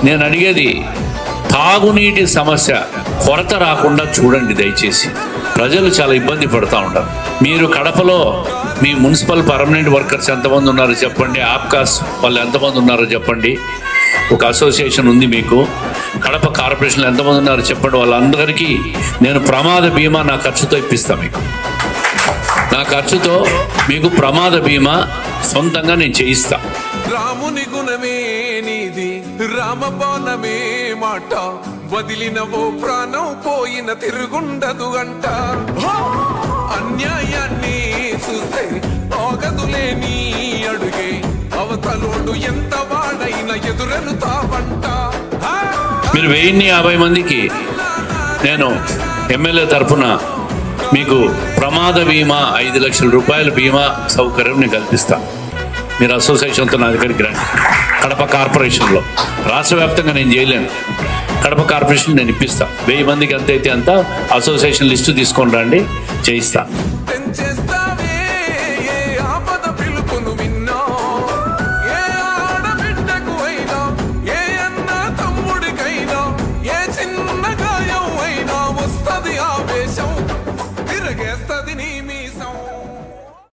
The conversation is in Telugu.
నేను అడిగేది తాగునీటి సమస్య కొరత రాకుండా చూడండి దయచేసి. ప్రజలు చాలా ఇబ్బంది పడుతూ ఉంటారు. మీరు కడపలో మీ మున్సిపల్ పర్మనెంట్ వర్కర్స్ ఎంతమంది ఉన్నారో చెప్పండి, ఆప్కాస్ వాళ్ళు ఎంతమంది ఉన్నారో చెప్పండి. ఒక అసోసియేషన్ ఉంది మీకు. కడప కార్పొరేషన్లో ఎంతమంది ఉన్నారో చెప్పండి. వాళ్ళందరికీ నేను ప్రమాద బీమా నా ఖర్చుతో ఇప్పిస్తాను. మీకు నా ఖర్చుతో మీకు ప్రమాద బీమా సొంతంగా నేను చేయిస్తా. రాముని గుణమే నీది, రామబాణమే మాట, వదిలినవో ప్రాణం పోయిన తిరుగుండదు అంట. అన్యాయాన్ని చూస్తే ఆగదులే నీ అడుగే, అవతలోడు ఎంత వాడైనా ఎదురెలుతావంట. మీరు 1050 మందికి నేను ఎమ్మెల్యే తరఫున మీకు ప్రమాద బీమా 5 లక్షల రూపాయల బీమా సౌకర్యం నేను కల్పిస్తాను. మీరు అసోసియేషన్తో నా దగ్గరికి రండి. కడప కార్పొరేషన్లో రాష్ట్ర వ్యాప్తంగా నేను చేయలేను. కడప కార్పొరేషన్ నేను ఇప్పిస్తాను. 1000 మందికి ఎంత అయితే అంత అసోసియేషన్ లిస్టు తీసుకొని రండి, చేయిస్తాను.